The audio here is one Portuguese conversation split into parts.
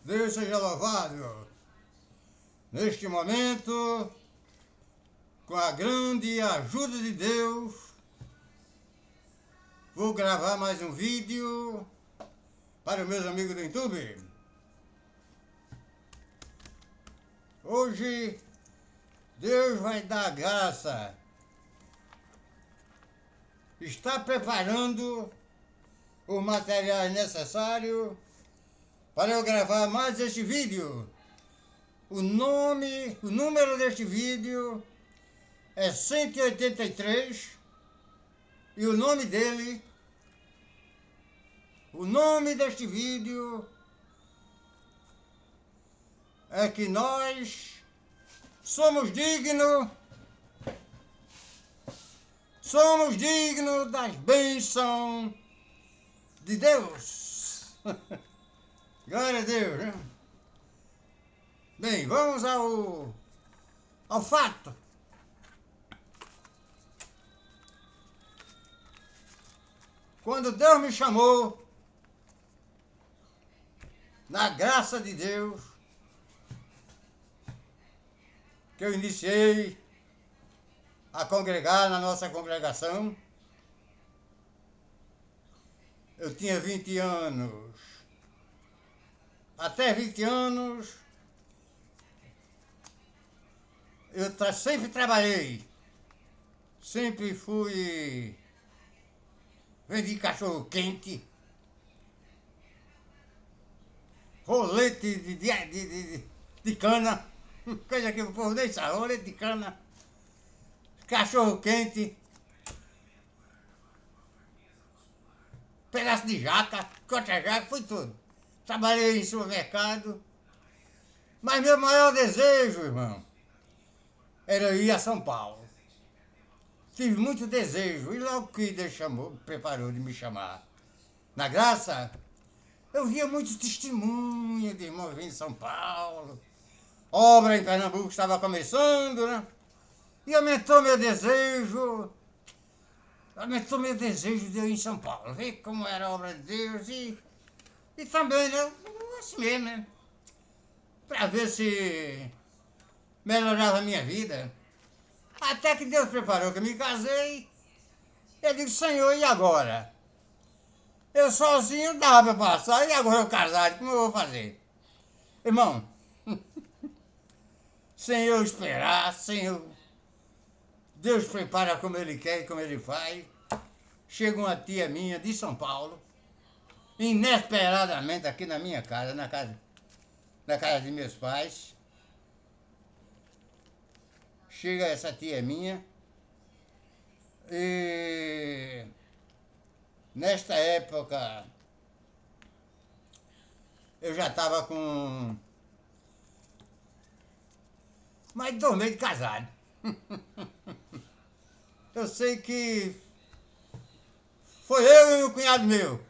Deus seja louvado. Neste momento, com a grande ajuda de Deus, vou gravar mais um vídeo para os meus amigos do YouTube. Hoje, Deus vai dar graça. Está preparando os materiais necessários para eu gravar mais este vídeo. O número deste vídeo é 183 e o nome deste vídeo é que nós somos dignos das bênçãos de Deus. Glória a Deus, né? Bem, vamos ao fato. Quando Deus me chamou, na graça de Deus, que eu iniciei a congregar na nossa congregação, eu tinha 20 anos. Até 20 anos, eu sempre trabalhei. Sempre vendi cachorro quente, rolete de cana, coisa que o povo nem sabe, rolete de cana, cachorro quente, pedaço de jaca, contra-jaca, foi tudo. Trabalhei em supermercado, mas meu maior desejo, irmão, era ir a São Paulo. Tive muito desejo, e logo que Deus preparou de me chamar na graça, eu via muitos testemunhos de irmãos vindo de São Paulo. Obra em Pernambuco estava começando, né? E aumentou meu desejo de eu ir em São Paulo, ver como era a obra de Deus e também, né, assim mesmo, né? Para ver se melhorava a minha vida. Até que Deus preparou que eu me casei. Eu digo, Senhor, e agora? Eu sozinho dava para passar, e agora eu casado, como eu vou fazer? Irmão, sem eu esperar, Deus prepara como Ele quer e como Ele faz. Chega uma tia minha de São Paulo, inesperadamente aqui na minha casa, na casa de meus pais. Chega essa tia minha e nesta época eu já estava com mais de 2 meses de casado. Eu sei que foi eu e o cunhado meu.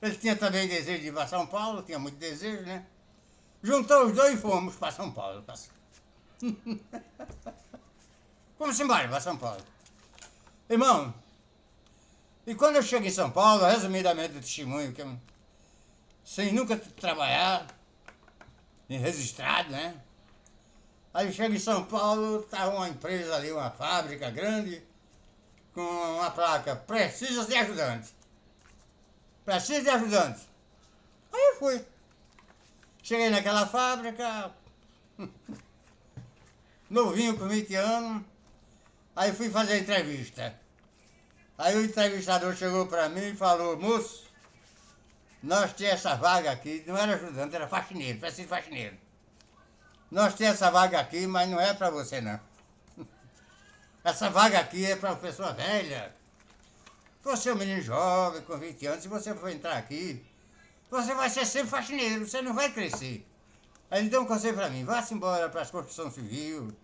Ele tinha também desejo de ir para São Paulo, tinha muito desejo, né? Juntou os dois e fomos para São Paulo. Vamos embora para São Paulo. Irmão, e quando eu chego em São Paulo, resumidamente o testemunho, que eu, sem nunca trabalhar, nem registrado, né? Aí eu chego em São Paulo, tá uma empresa ali, uma fábrica grande, com uma placa, precisa de ajudante. Precisa de ajudante. Aí eu fui. Cheguei naquela fábrica, novinho com 20 anos, aí fui fazer a entrevista. Aí o entrevistador chegou para mim e falou, moço, nós temos essa vaga aqui, não era ajudante, era faxineiro, precisa de faxineiro. Nós temos essa vaga aqui, mas não é para você não. Essa vaga aqui é para uma pessoa velha. Você é um menino jovem, com 20 anos, se você for entrar aqui, você vai ser sempre faxineiro, você não vai crescer. Aí ele deu um conselho para mim, vá-se embora para as construções civil,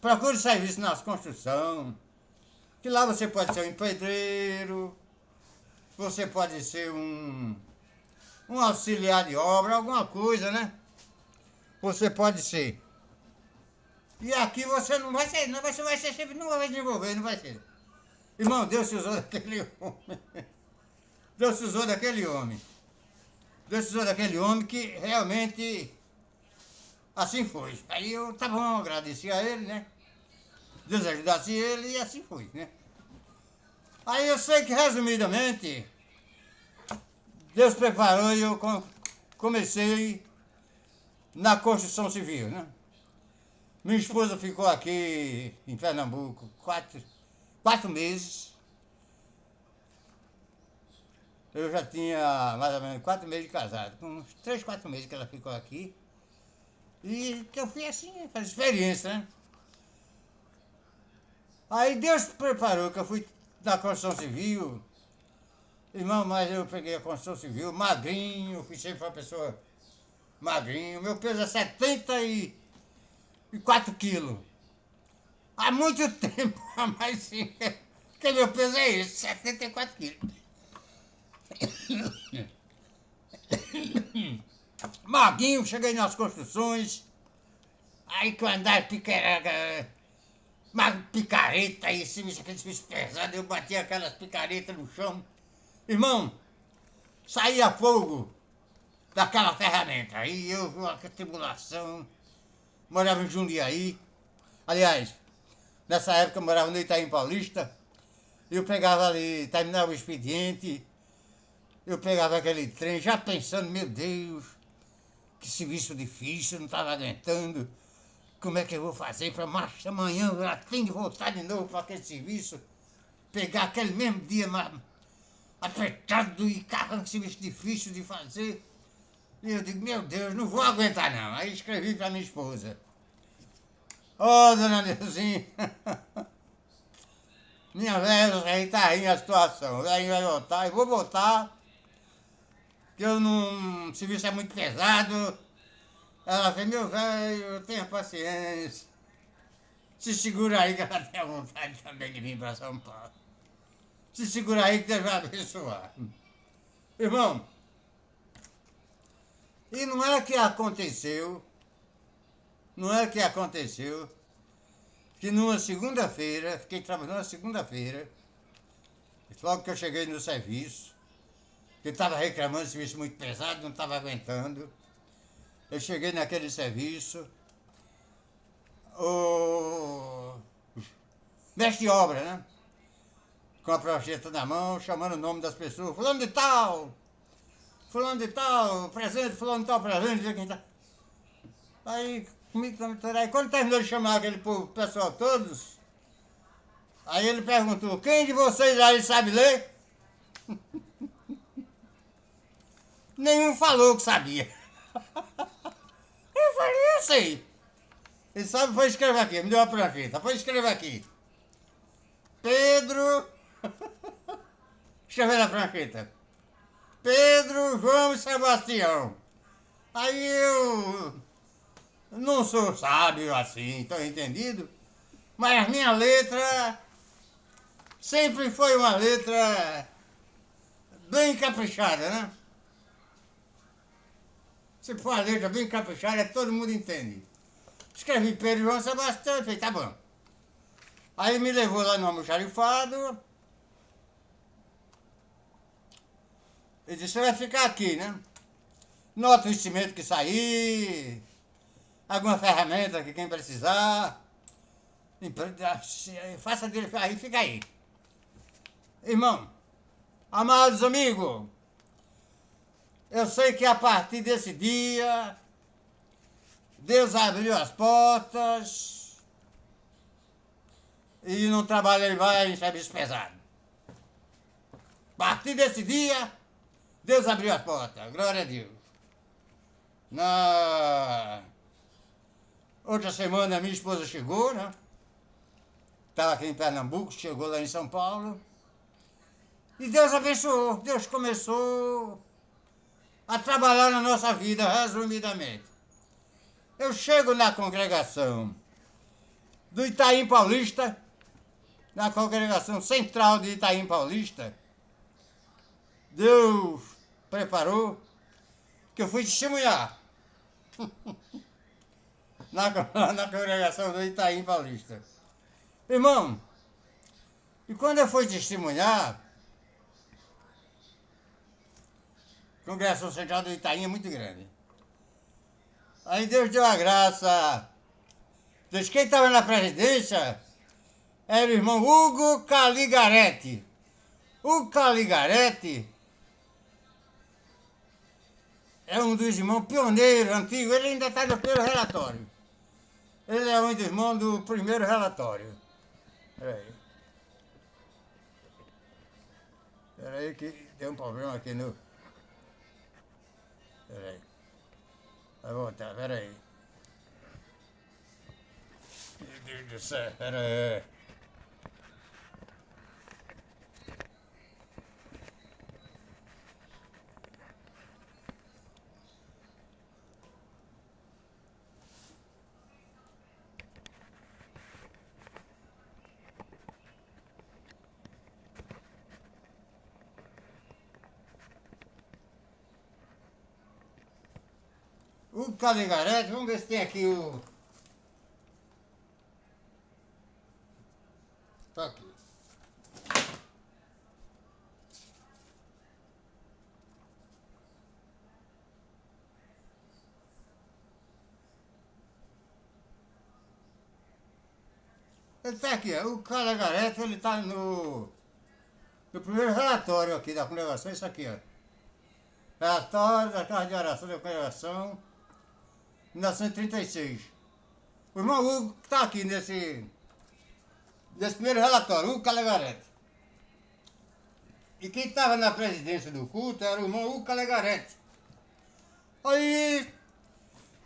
procure serviço nas construções, que lá você pode ser um pedreiro, você pode ser um auxiliar de obra, alguma coisa, né? Você pode ser. E aqui você não vai ser, você vai ser sempre, não vai desenvolver, não vai ser. Irmão, Deus se usou daquele homem. Deus se usou daquele homem. decisão daquele homem que realmente assim foi. Aí eu tá bom, agradeci a ele, né? Deus ajudasse ele e assim foi, né? Aí eu sei que, resumidamente, Deus preparou e eu comecei na construção civil, né? Minha esposa ficou aqui em Pernambuco 4 meses. Eu já tinha mais ou menos 4 meses de casado. Com uns 3, 4 meses que ela ficou aqui. E que eu fui assim, fazer experiência, né? Aí Deus preparou que eu fui da construção civil. Irmão, mas eu peguei a construção civil, magrinho, fui sempre uma pessoa magrinho. Meu peso é 74 quilos. Há muito tempo, mas sim, que meu peso é esse, 74 quilos. Maguinho, cheguei nas construções, aí que eu andava uma picareta aí, cima aqueles bichos pesados, eu batia aquelas picaretas no chão. Irmão, saía fogo daquela ferramenta. Aí eu vi uma tribulação, morava em Jundiaí. Aliás, nessa época eu morava no Itaim Paulista, eu pegava ali, terminava o expediente, eu pegava aquele trem já pensando, meu Deus, que serviço difícil, não estava aguentando. Como é que eu vou fazer para mais amanhã eu já tenho de voltar de novo para aquele serviço, pegar aquele mesmo dia apertado e carro, um serviço difícil de fazer. E eu digo, meu Deus, não vou aguentar não. Aí escrevi para minha esposa. Ô, dona Neuzinha, minha velha, aí tá aí a situação. Aí vai voltar, eu vou voltar, que eu não. O serviço é muito pesado. Ela fez, meu velho, tenha paciência. Se segura aí que ela tem a vontade também de vir para São Paulo. Se segura aí que Deus vai abençoar. Irmão, e não é que aconteceu, não é que aconteceu, que numa segunda-feira, fiquei trabalhando numa segunda-feira, logo que eu cheguei no serviço, que eu estava reclamando de serviço muito pesado, não estava aguentando. Eu cheguei naquele serviço, o mestre de obra, né? Com a prancheta na mão, chamando o nome das pessoas, fulano de tal, presente, fulano de tal, presente, quem tá. Aí, comigo também, aí quando terminou de chamar aquele povo, pessoal todos, aí ele perguntou, quem de vocês aí sabe ler? Nenhum falou que sabia. Eu falei, eu sei. Ele sabe, foi escrever aqui, me deu uma prancheta, foi escrever aqui. Pedro, escrever na prancheta. Pedro, João e Sebastião. Aí eu não sou sábio assim, tô entendido? Mas a minha letra sempre foi uma letra bem caprichada, né? Se for uma letra bem caprichada, todo mundo entende. Escrevi Pedro, João e Sebastião, falei, tá bom. Aí me levou lá no almoxarifado. Ele disse, você vai ficar aqui, né? Nota o investimento que sair, alguma ferramenta que quem precisar. Faça dele aí, fica aí. Irmão, amados amigos, eu sei que a partir desse dia, Deus abriu as portas e não trabalhei mais em serviço pesado. A partir desse dia, Deus abriu as portas, glória a Deus. Na outra semana, minha esposa chegou, né? Estava aqui em Pernambuco, chegou lá em São Paulo. E Deus abençoou, Deus começou a trabalhar na nossa vida, resumidamente. Eu chego na congregação do Itaim Paulista, na congregação central de Itaim Paulista. Deus preparou que eu fui testemunhar na congregação do Itaim Paulista. Irmão, e quando eu fui testemunhar, Congregação Central do Itaim é muito grande. Aí Deus deu a graça. Diz quem estava na presidência era o irmão Hugo Caligaretti. O Caligaretti é um dos irmãos pioneiros, antigos. Ele ainda está no primeiro relatório. Ele é um dos irmãos do primeiro relatório. Peraí. Peraí que tem um problema aqui no... Peraí. Vai voltar, peraí. Meu Deus do céu, peraí. O Caligarete, vamos ver se tem aqui o... Tá aqui. Ele tá aqui, ó. O Caligarete, ele tá no primeiro relatório aqui da congregação, isso aqui, ó. Relatório da Casa de Oração da Congregação, 1936. O irmão Hugo que está aqui nesse primeiro relatório, Hugo Caligarete. E quem estava na presidência do culto era o irmão Hugo Caligarete. Aí,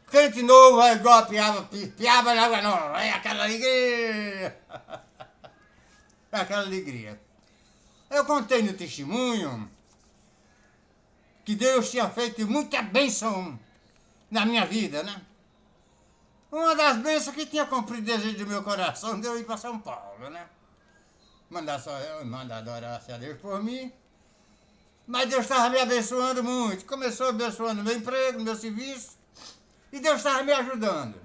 crente novo, é igual a piaba na água nova, é aquela alegria. É aquela alegria. Eu contei no testemunho que Deus tinha feito muita bênção na minha vida, né? Uma das bênçãos que tinha cumprido o desejo do meu coração de eu ir para São Paulo, né? Mandar adorar-se a Deus por mim. Mas Deus estava me abençoando muito. Começou abençoando meu emprego, meu serviço. E Deus estava me ajudando.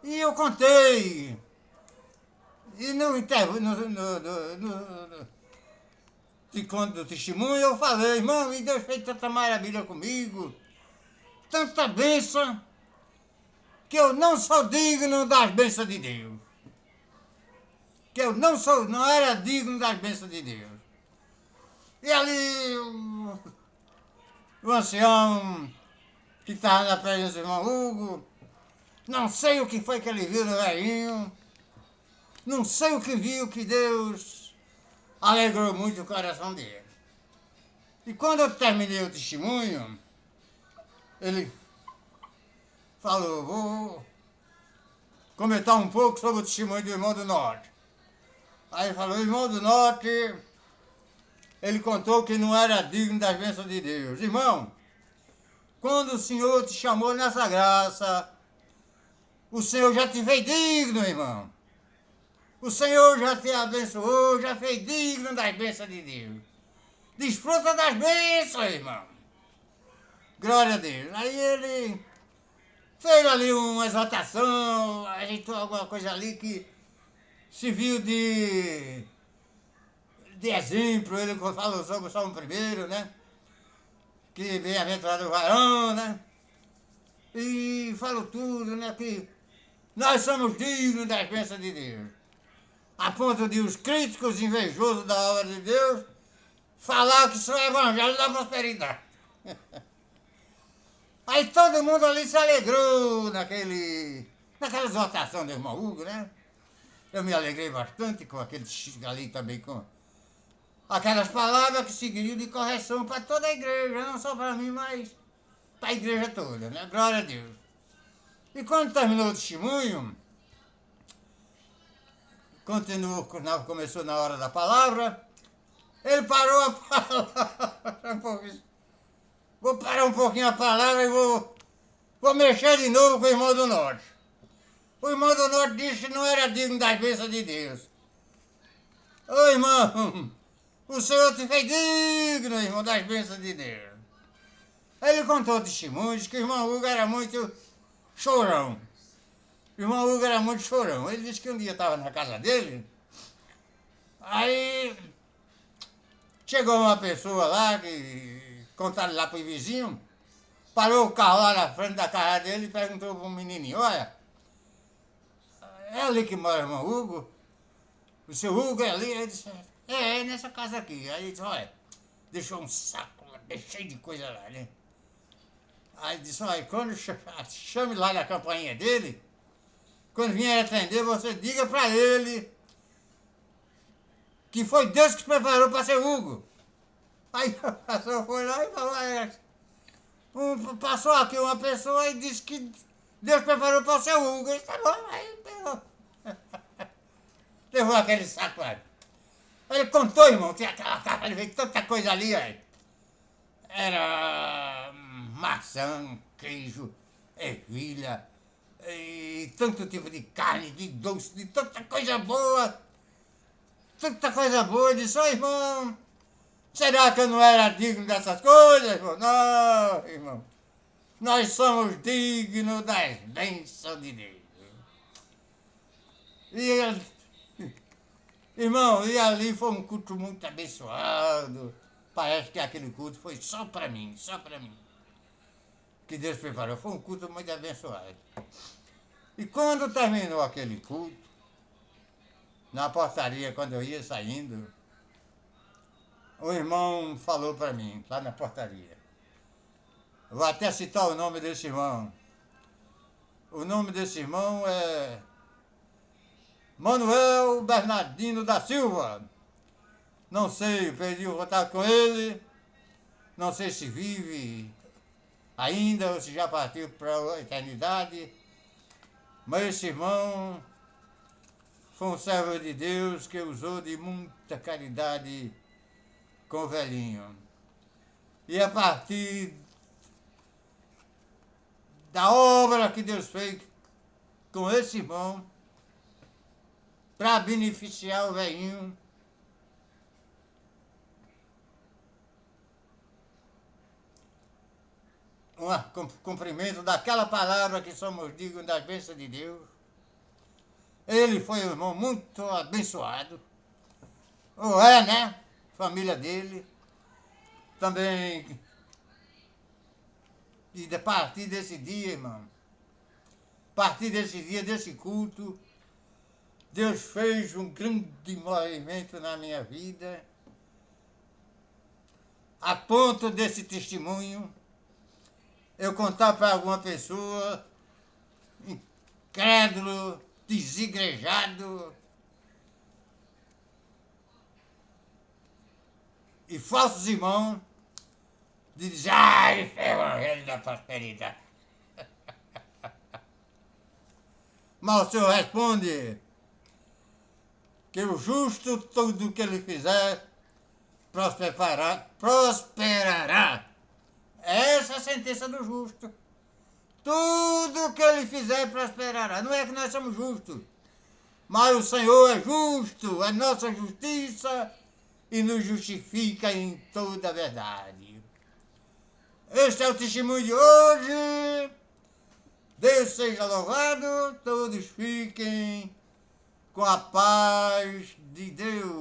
E eu contei. E no conto do testemunho eu falei, irmão, e Deus fez tanta maravilha comigo. Tanta bênção. Que eu não sou digno das bênçãos de Deus. Que eu não era digno das bênçãos de Deus. E ali o ancião que estava na presença do irmão Hugo, não sei o que foi que ele viu no velhinho, não sei o que viu que Deus alegrou muito o coração dele. E quando eu terminei o testemunho, ele falou, vou comentar um pouco sobre o testemunho do irmão do Norte. Aí ele falou, o irmão do Norte, ele contou que não era digno das bênçãos de Deus. Irmão, quando o Senhor te chamou nessa graça, o Senhor já te fez digno, irmão. O Senhor já te abençoou, já fez digno das bênçãos de Deus. Desfruta das bênçãos, irmão. Glória a Deus. Aí ele fez ali uma exaltação, ajeitou alguma coisa ali que se viu de exemplo. Ele falou sobre o Salmo 1, né? Que bem-aventurado o varão, né? E falou tudo, né? Que nós somos dignos das bênçãos de Deus. A ponto de os críticos invejosos da obra de Deus falar que isso é o evangelho da prosperidade. Aí todo mundo ali se alegrou naquela exaltação do irmão Hugo, né? Eu me alegrei bastante com aquele ali também, com aquelas palavras que seguiriam de correção para toda a igreja, não só para mim, mas para a igreja toda, né? Glória a Deus. E quando terminou o testemunho, começou na hora da palavra, ele parou a palavra. Vou parar um pouquinho a palavra e vou mexer de novo com o irmão do Norte. O irmão do Norte disse que não era digno das bênçãos de Deus. Ô irmão, o Senhor te fez digno, irmão, das bênçãos de Deus. Aí ele contou testemunhos que o irmão Hugo era muito chorão. O irmão Hugo era muito chorão. Ele disse que um dia estava na casa dele, aí chegou uma pessoa lá que contaram lá pro vizinho, parou o carro lá na frente da casa dele e perguntou pro menininho, olha, é ali que mora o irmão Hugo? O seu Hugo é ali? Ele disse, é nessa casa aqui. Aí ele disse, olha, deixou um saco lá, bem cheio de coisa lá, né? Aí disse, olha, quando chame lá na campainha dele, quando vier atender, você diga pra ele que foi Deus que preparou para ser Hugo. Aí o pastor foi lá e falou, passou aqui uma pessoa e disse que Deus preparou para ser Hugo. Ele tá bom, aí pegou. Levou aquele saco lá. Ele contou, irmão, tinha aquela capa, ele veio tanta coisa ali, aí. Era maçã, queijo, ervilha, e tanto tipo de carne, de doce, de tanta coisa boa. Tanta coisa boa. Ele disse, ô irmão, será que eu não era digno dessas coisas, irmão? Não, irmão. Nós somos dignos das bênçãos de Deus. E ele, irmão, e ali foi um culto muito abençoado. Parece que aquele culto foi só para mim, só para mim. Que Deus preparou. Foi um culto muito abençoado. E quando terminou aquele culto, na portaria, quando eu ia saindo, o irmão falou para mim, lá na portaria. Eu vou até citar o nome desse irmão. O nome desse irmão é Manuel Bernardino da Silva. Não sei, perdi o contato com ele. Não sei se vive ainda ou se já partiu para a eternidade. Mas esse irmão foi um servo de Deus que usou de muita caridade com o velhinho. E a partir da obra que Deus fez com esse irmão, para beneficiar o velhinho, um cumprimento daquela palavra que somos dignos das bênçãos de Deus. Ele foi um irmão muito abençoado. Ou é, né? Família dele. Também. E a partir desse dia, irmão, a partir desse dia, desse culto, Deus fez um grande movimento na minha vida, a ponto desse testemunho eu contar para alguma pessoa, incrédulo, desigrejado e falsos irmãos, de dizer, isso é o evangelho da prosperidade. Mas o Senhor responde que o justo, tudo o que ele fizer, prosperará. Essa é a sentença do justo. Tudo que ele fizer prosperará. Não é que nós somos justos, mas o Senhor é justo, é nossa justiça e nos justifica em toda a verdade. Este é o testemunho de hoje. Deus seja louvado, todos fiquem com a paz de Deus.